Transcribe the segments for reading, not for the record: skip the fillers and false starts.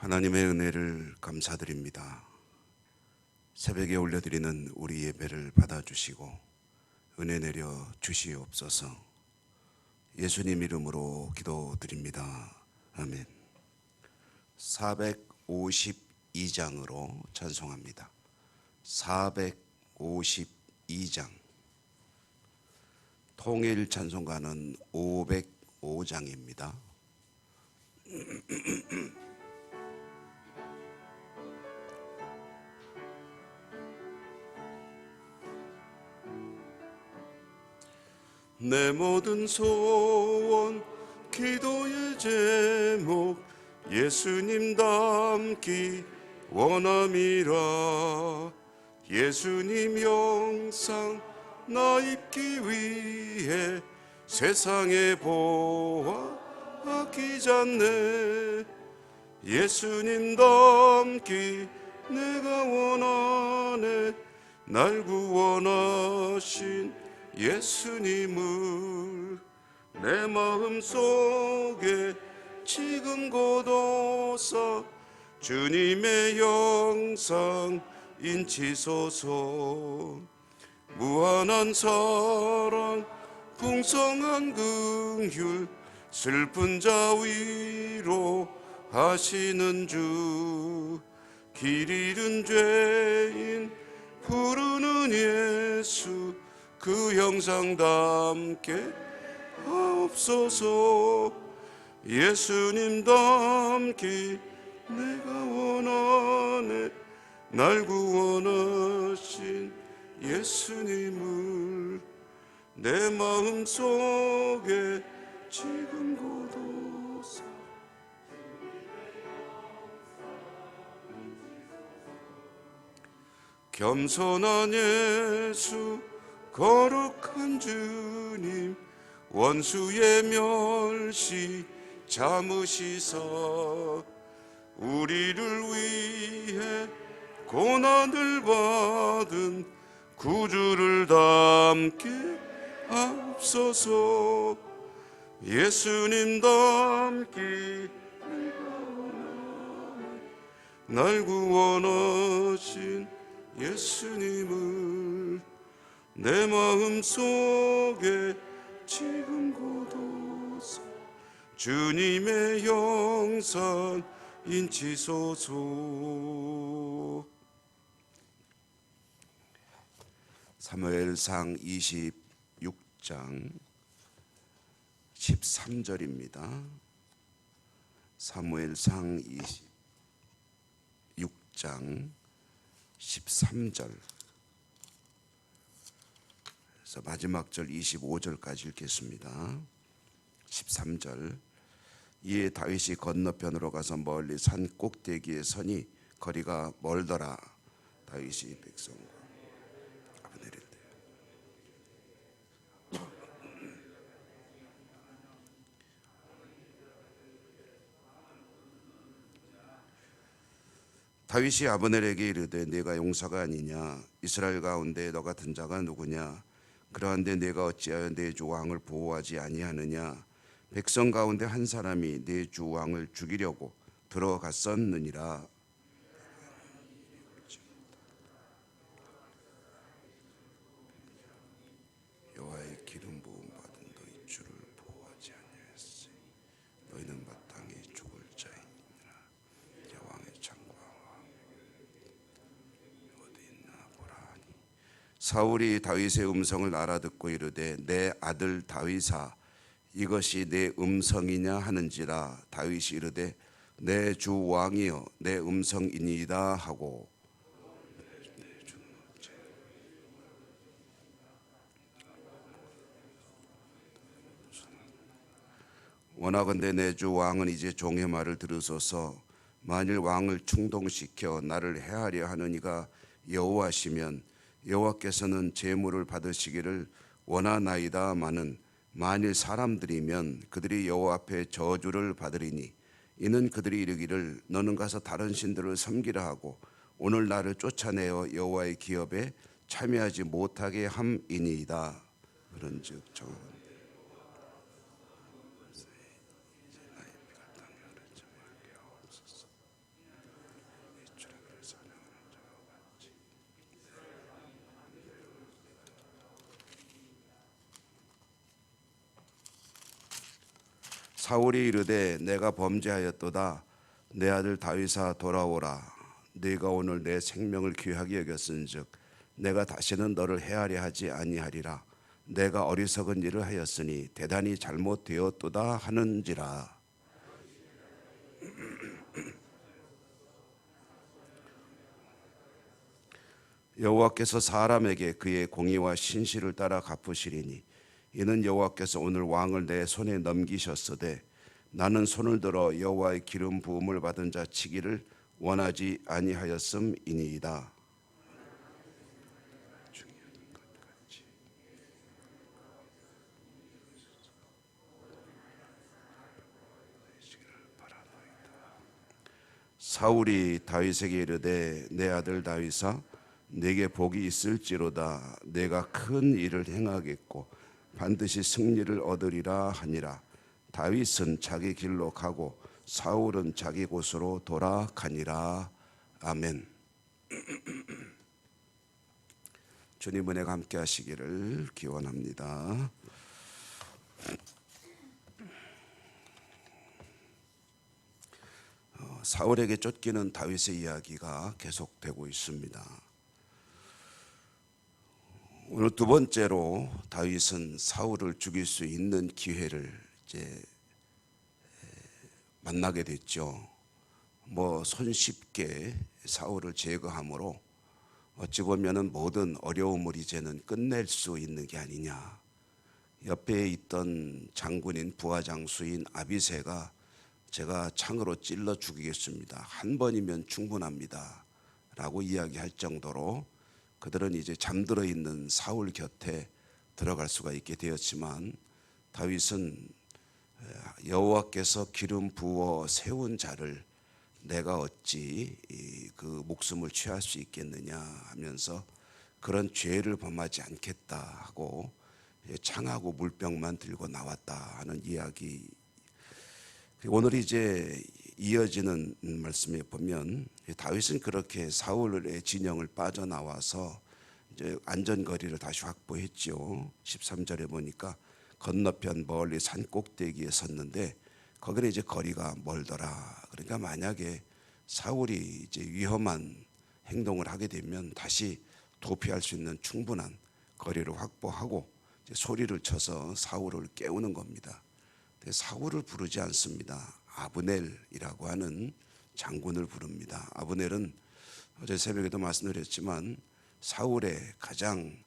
하나님의 은혜를 감사드립니다. 새벽에 올려드리는 우리 예배를 받아주시고 은혜 내려 주시옵소서. 예수님 이름으로 기도드립니다. 아멘. 452장으로 찬송합니다. 452장. 통일 찬송가는 505장입니다. 내 모든 소원 기도의 제목 예수님 닮기 원함이라. 예수님 영상 나 입기 위해 세상에 보아 아끼잖네. 예수님 닮기 내가 원하네. 날 구원하신 예수님을 내 마음속에 지금 고도사 주님의 영상 인치소서. 무한한 사랑 풍성한 긍휼 슬픈 자 위로 하시는 주. 길 잃은 죄인 부르는 예수 그 형상 담게 하옵소서. 예수님 닮기 내가 원하네. 날 구원하신 예수님을 내 마음속에 지금 고도사 겸손한 예수 거룩한 주님 원수의 멸시 참으시사 우리를 위해 고난을 받은 구주를 닮게 하옵소서. 예수님 닮기 날 구원하신 예수님을 내 마음속에 지금 고도사 주님의 형상 인치소서. 사무엘상 26장 13절입니다. 사무엘상 26장 13절. 그래서 마지막 절 25절까지 읽겠습니다. 13절. 이에 다윗이 건너편으로 가서 멀리 산 꼭대기에 서니 거리가 멀더라. 다윗이 백성과 아브넬인데 다윗이 아브넬에게 이르되 네가 용사가 아니냐. 이스라엘 가운데 너 같은 자가 누구냐. 그러한데 네가 어찌하여 내 주 왕을 보호하지 아니하느냐. 백성 가운데 한 사람이 내 주 왕을 죽이려고 들어갔었느니라. 여호와의 기름 부음 받은 너희 주를 보호하지 아니하였으니 너희는 마땅히 죽을 자이니라. 여호와의 창과 어디 있나 보라 하니 사울이 다윗의 음성을 알아듣고 이르되 내 아들 다윗아 이것이 내 음성이냐 하는지라. 다윗이 이르되 내 주 왕이여 내 음성이니이다 하고 원하건대 내 주 왕은 이제 종의 말을 들으소서. 만일 왕을 충동시켜 나를 해하려 하는 이가 여호와시면 여호와께서는 제물을 받으시기를 원하나이다마는 만일 사람들이면 그들이 여호와 앞에 저주를 받으리니 이는 그들이 이르기를 너는 가서 다른 신들을 섬기라 하고 오늘 나를 쫓아내어 여호와의 기업에 참여하지 못하게 함이니이다. 그런즉 정하건대 사울이 이르되 내가 범죄하였도다. 내 아들 다윗아 돌아오라. 네가 오늘 내 생명을 귀하게 여겼은즉 내가 다시는 너를 해하려 하지 아니하리라. 내가 어리석은 일을 하였으니 대단히 잘못되었도다 하는지라. 여호와께서 사람에게 그의 공의와 신실을 따라 갚으시리니 이는 여호와께서 오늘 왕을 내 손에 넘기셨으되 나는 손을 들어 여호와의 기름 부음을 받은 자 치기를 원하지 아니하였음이니이다. 사울이 다윗에게 이르되 내 아들 다윗아 내게 복이 있을지로다. 내가 큰 일을 행하겠고 반드시 승리를 얻으리라 하니라. 다윗은 자기 길로 가고 사울은 자기 곳으로 돌아가니라. 아멘. 주님 은혜가 함께 하시기를 기원합니다. 사울에게 쫓기는 다윗의 이야기가 계속되고 있습니다. 오늘 두 번째로 다윗은 사울을 죽일 수 있는 기회를 이제 만나게 됐죠. 손쉽게 사울을 제거함으로 어찌 보면은 모든 어려움을 이제는 끝낼 수 있는 게 아니냐. 옆에 있던 장군인 부하장수인 아비새가 제가 창으로 찔러 죽이겠습니다. 한 번이면 충분합니다. 라고 이야기할 정도로 그들은 이제 잠들어 있는 사울 곁에 들어갈 수가 있게 되었지만 다윗은 여호와께서 기름 부어 세운 자를 내가 어찌 그 목숨을 취할 수 있겠느냐 하면서 그런 죄를 범하지 않겠다 하고 창하고 물병만 들고 나왔다 하는 이야기. 오늘 이제 이어지는 말씀에 보면 다윗은 그렇게 사울의 진영을 빠져나와서 이제 안전거리를 다시 확보했죠. 13절에 보니까 건너편 멀리 산 꼭대기에 섰는데 거기는 이제 거리가 멀더라. 그러니까 만약에 사울이 이제 위험한 행동을 하게 되면 다시 도피할 수 있는 충분한 거리를 확보하고 이제 소리를 쳐서 사울을 깨우는 겁니다. 사울을 부르지 않습니다. 아브넬이라고 하는 장군을 부릅니다. 아브넬은 어제 새벽에도 말씀드렸지만 사울의 가장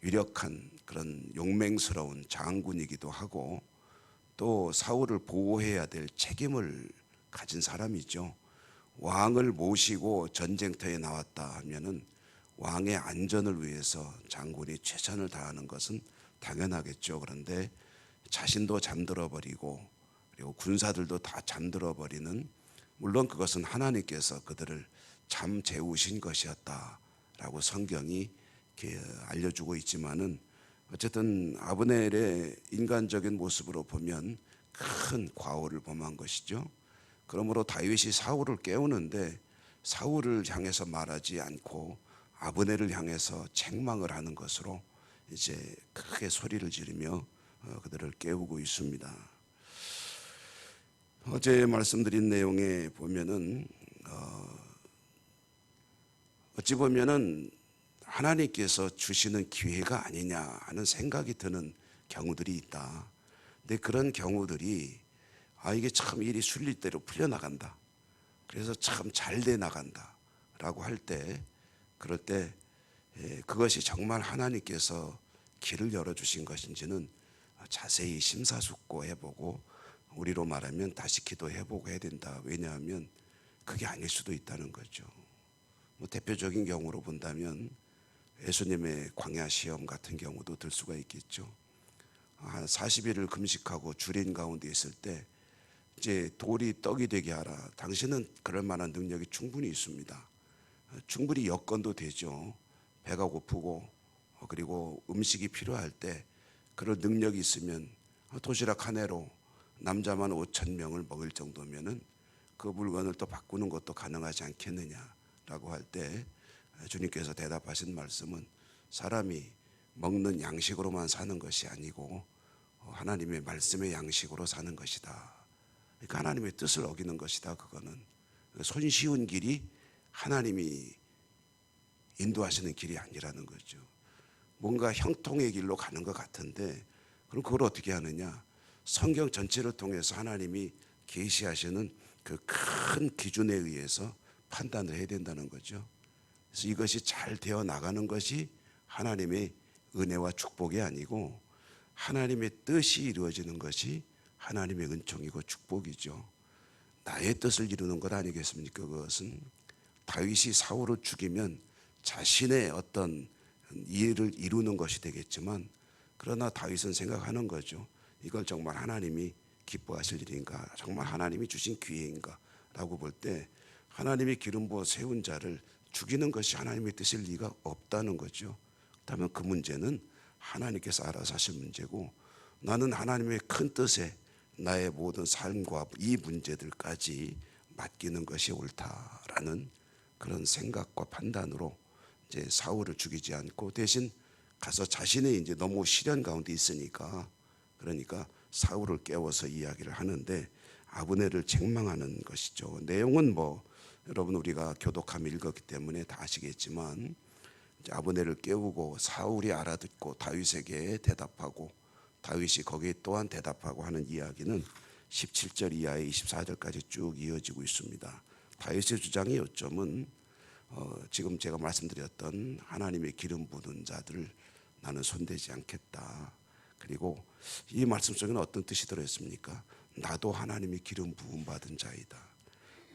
유력한 그런 용맹스러운 장군이기도 하고 또 사울을 보호해야 될 책임을 가진 사람이죠. 왕을 모시고 전쟁터에 나왔다 하면은 왕의 안전을 위해서 장군이 최선을 다하는 것은 당연하겠죠. 그런데 자신도 잠들어 버리고 그리고 군사들도 다 잠들어 버리는, 물론 그것은 하나님께서 그들을 잠 재우신 것이었다라고 성경이 알려주고 있지만은 어쨌든 아브넬의 인간적인 모습으로 보면 큰 과오를 범한 것이죠. 그러므로 다윗이 사울을 깨우는데 사울을 향해서 말하지 않고 아브넬을 향해서 책망을 하는 것으로 이제 크게 소리를 지르며 그들을 깨우고 있습니다. 어제 말씀드린 내용에 보면은 어찌 보면은 하나님께서 주시는 기회가 아니냐 하는 생각이 드는 경우들이 있다. 근데 그런 경우들이 이게 참 일이 술릴 대로 풀려나간다. 그래서 참 잘 돼 나간다라고 할 때, 그럴 때 그것이 정말 하나님께서 길을 열어주신 것인지는 자세히 심사숙고해보고 우리로 말하면 다시 기도해보고 해야 된다. 왜냐하면 그게 아닐 수도 있다는 거죠. 대표적인 경우로 본다면 예수님의 광야 시험 같은 경우도 들 수가 있겠죠. 한 40일을 금식하고 주린 가운데 있을 때 이제 돌이 떡이 되게 하라. 당신은 그럴 만한 능력이 충분히 있습니다. 충분히 여건도 되죠. 배가 고프고 그리고 음식이 필요할 때 그런 능력이 있으면 도시락 한 해로 남자만 5,000명을 먹을 정도면은 그 물건을 또 바꾸는 것도 가능하지 않겠느냐라고 할 때 주님께서 대답하신 말씀은 사람이 먹는 양식으로만 사는 것이 아니고 하나님의 말씀의 양식으로 사는 것이다. 그러니까 하나님의 뜻을 어기는 것이다. 그거는 손쉬운 길이 하나님이 인도하시는 길이 아니라는 거죠. 뭔가 형통의 길로 가는 것 같은데 그럼 그걸 어떻게 하느냐? 성경 전체를 통해서 하나님이 계시하시는 그 큰 기준에 의해서 판단을 해야 된다는 거죠. 그래서 이것이 잘 되어 나가는 것이 하나님의 은혜와 축복이 아니고 하나님의 뜻이 이루어지는 것이 하나님의 은총이고 축복이죠. 나의 뜻을 이루는 것 아니겠습니까? 그것은 다윗이 사울을 죽이면 자신의 어떤 일을 이루는 것이 되겠지만 그러나 다윗은 생각하는 거죠. 이걸 정말 하나님이 기뻐하실 일인가? 정말 하나님이 주신 기회인가? 라고 볼 때 하나님이 기름 부어 세운 자를 죽이는 것이 하나님의 뜻일 리가 없다는 거죠. 그렇다면 그 문제는 하나님께서 알아서 하실 문제고 나는 하나님의 큰 뜻에 나의 모든 삶과 이 문제들까지 맡기는 것이 옳다라는 그런 생각과 판단으로 이제 사울을 죽이지 않고 대신 가서 자신의 이제 너무 시련 가운데 있으니까 그러니까 사울을 깨워서 이야기를 하는데 아브넬을 책망하는 것이죠. 내용은 뭐 여러분 우리가 교독함 읽었기 때문에 다 아시겠지만 아브넬을 깨우고 사울이 알아듣고 다윗에게 대답하고 다윗이 거기에 또한 대답하고 하는 이야기는 17절 이하의 24절까지 쭉 이어지고 있습니다. 다윗의 주장의 요점은 지금 제가 말씀드렸던 하나님의 기름 부은 자들을 나는 손대지 않겠다. 그리고 이 말씀 속에는 어떤 뜻이 들어있습니까? 나도 하나님의 기름 부음 받은 자이다.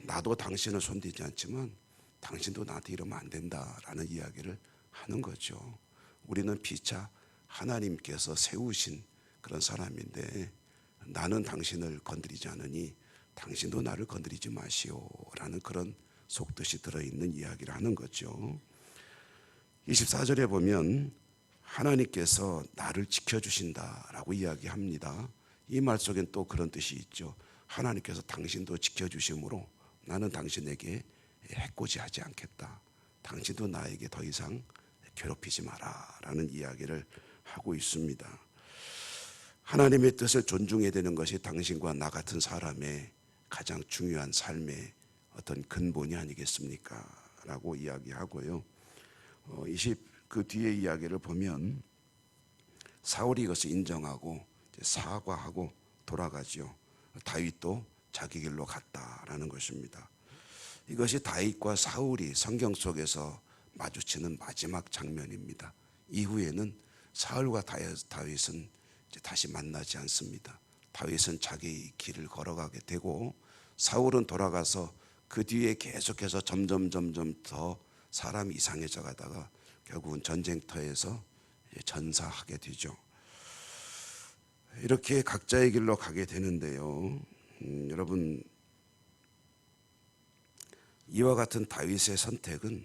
나도 당신을 손대지 않지만 당신도 나한테 이러면 안 된다라는 이야기를 하는 거죠. 우리는 피차 하나님께서 세우신 그런 사람인데 나는 당신을 건드리지 않으니 당신도 나를 건드리지 마시오라는 그런 속뜻이 들어있는 이야기를 하는 거죠. 24절에 보면 하나님께서 나를 지켜주신다라고 이야기합니다. 이 말 속엔 또 그런 뜻이 있죠. 하나님께서 당신도 지켜주심으로 나는 당신에게 해코지하지 않겠다. 당신도 나에게 더 이상 괴롭히지 마라 라는 이야기를 하고 있습니다. 하나님의 뜻을 존중해야 되는 것이 당신과 나 같은 사람의 가장 중요한 삶의 어떤 근본이 아니겠습니까? 라고 이야기하고요. 그 뒤에 이야기를 보면 사울이 이것을 인정하고 사과하고 돌아가지요. 다윗도 자기 길로 갔다라는 것입니다. 이것이 다윗과 사울이 성경 속에서 마주치는 마지막 장면입니다. 이후에는 사울과 다윗은 이제 다시 만나지 않습니다. 다윗은 자기 길을 걸어가게 되고 사울은 돌아가서 그 뒤에 계속해서 점점 더 사람이 이상해져 가다가 결국은 전쟁터에서 전사하게 되죠. 이렇게 각자의 길로 가게 되는데요. 여러분 이와 같은 다윗의 선택은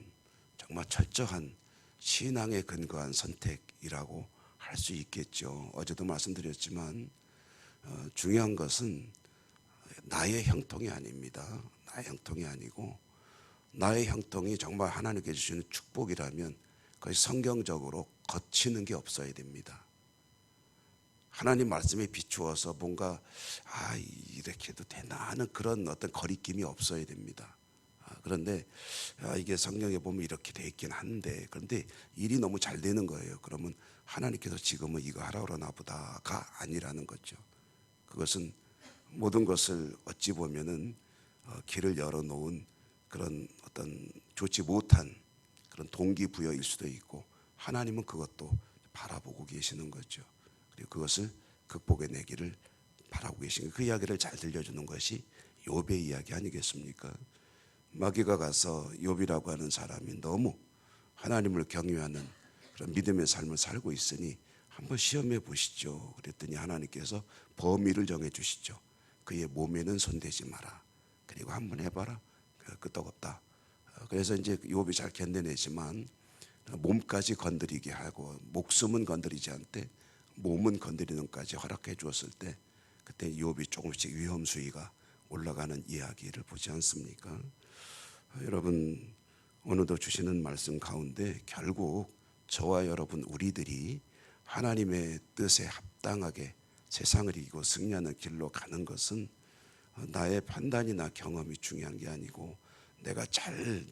정말 철저한 신앙에 근거한 선택이라고 할 수 있겠죠. 어제도 말씀드렸지만 중요한 것은 나의 형통이 아닙니다. 나의 형통이 아니고 나의 형통이 정말 하나님께 주시는 축복이라면 그것이 성경적으로 거치는 게 없어야 됩니다. 하나님 말씀에 비추어서 뭔가 이렇게 해도 되나 하는 그런 어떤 거리낌이 없어야 됩니다. 그런데 이게 성경에 보면 이렇게 돼 있긴 한데 그런데 일이 너무 잘 되는 거예요. 그러면 하나님께서 지금은 이거 하라 그러나 보다가 아니라는 거죠. 그것은 모든 것을 어찌 보면은 길을 열어놓은 그런 어떤 좋지 못한 그런 동기부여일 수도 있고 하나님은 그것도 바라보고 계시는 거죠. 그리고 그것을 극복해내기를 바라고 계신 거예요. 그 이야기를 잘 들려주는 것이 욥의 이야기 아니겠습니까? 마귀가 가서 욥이라고 하는 사람이 너무 하나님을 경외하는 그런 믿음의 삶을 살고 있으니 한번 시험해 보시죠. 그랬더니 하나님께서 범위를 정해 주시죠. 그의 몸에는 손대지 마라. 그리고 한번 해봐라. 끄떡없다. 그래서 이제 욥이 잘 견뎌내지만 몸까지 건드리게 하고 목숨은 건드리지 않되 몸은 건드리는 것까지 허락해 주었을 때 그때 욥이 조금씩 위험 수위가 올라가는 이야기를 보지 않습니까? 여러분 오늘도 주시는 말씀 가운데 결국 저와 여러분 우리들이 하나님의 뜻에 합당하게 세상을 이기고 승리하는 길로 가는 것은 나의 판단이나 경험이 중요한 게 아니고 내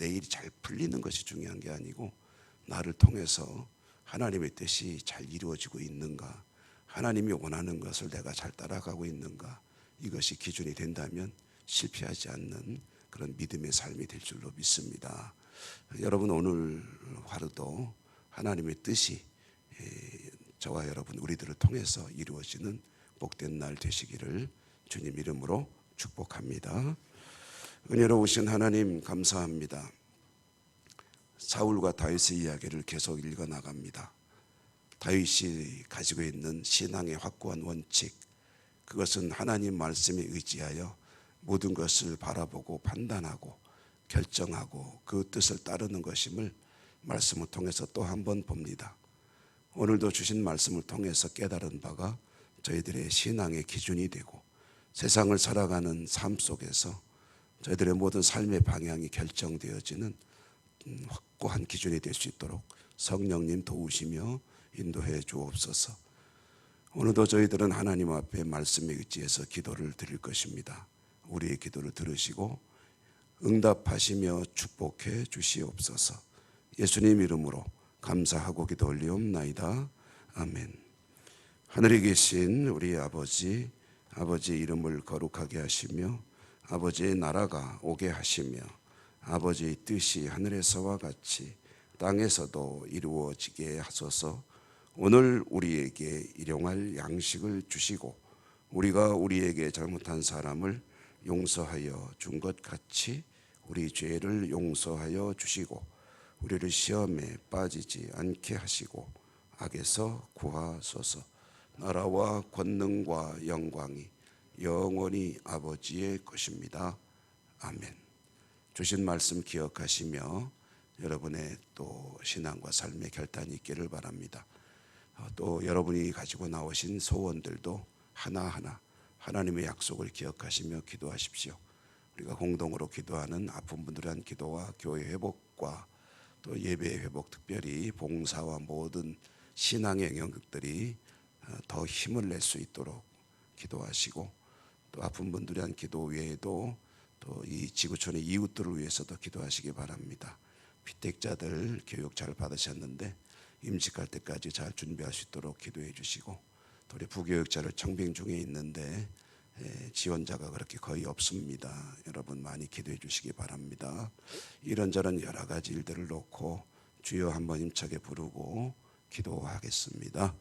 일이 잘 풀리는 것이 중요한 게 아니고 나를 통해서 하나님의 뜻이 잘 이루어지고 있는가, 하나님이 원하는 것을 내가 잘 따라가고 있는가, 이것이 기준이 된다면 실패하지 않는 그런 믿음의 삶이 될 줄로 믿습니다. 여러분, 오늘 하루도 하나님의 뜻이 저와 여러분 우리들을 통해서 이루어지는 복된 날 되시기를 주님 이름으로 축복합니다. 은혜로우신 하나님 감사합니다. 사울과 다윗의 이야기를 계속 읽어 나갑니다. 다윗이 가지고 있는 신앙의 확고한 원칙, 그것은 하나님 말씀에 의지하여 모든 것을 바라보고 판단하고 결정하고 그 뜻을 따르는 것임을 말씀을 통해서 또 한 번 봅니다. 오늘도 주신 말씀을 통해서 깨달은 바가 저희들의 신앙의 기준이 되고 세상을 살아가는 삶 속에서 저희들의 모든 삶의 방향이 결정되어지는 확고한 기준이 될 수 있도록 성령님 도우시며 인도해 주옵소서. 오늘도 저희들은 하나님 앞에 말씀에 의지해서 기도를 드릴 것입니다. 우리의 기도를 들으시고 응답하시며 축복해 주시옵소서. 예수님 이름으로 감사하고 기도 올리옵나이다. 아멘. 하늘에 계신 우리 아버지, 아버지의 이름을 거룩하게 하시며 아버지의 나라가 오게 하시며 아버지의 뜻이 하늘에서와 같이 땅에서도 이루어지게 하소서. 오늘 우리에게 일용할 양식을 주시고 우리가 우리에게 잘못한 사람을 용서하여 준 것 같이 우리 죄를 용서하여 주시고 우리를 시험에 빠지지 않게 하시고 악에서 구하소서. 나라와 권능과 영광이 영원히 아버지의 것입니다. 아멘. 주신 말씀 기억하시며 여러분의 또 신앙과 삶의 결단이 있기를 바랍니다. 또 여러분이 가지고 나오신 소원들도 하나하나 하나님의 약속을 기억하시며 기도하십시오. 우리가 공동으로 기도하는 아픈 분들을 위한 기도와 교회 회복과 또 예배 회복, 특별히 봉사와 모든 신앙의 영역들이 더 힘을 낼 수 있도록 기도하시고 또 아픈 분들을 위한 기도 외에도 또 이 지구촌의 이웃들을 위해서도 기도하시기 바랍니다. 피택자들 교육 잘 받으셨는데 임직할 때까지 잘 준비할 수 있도록 기도해 주시고 또 우리 부교육자를 청빙 중에 있는데 지원자가 그렇게 거의 없습니다. 여러분 많이 기도해 주시기 바랍니다. 이런저런 여러 가지 일들을 놓고 주여 한번 힘차게 부르고 기도하겠습니다.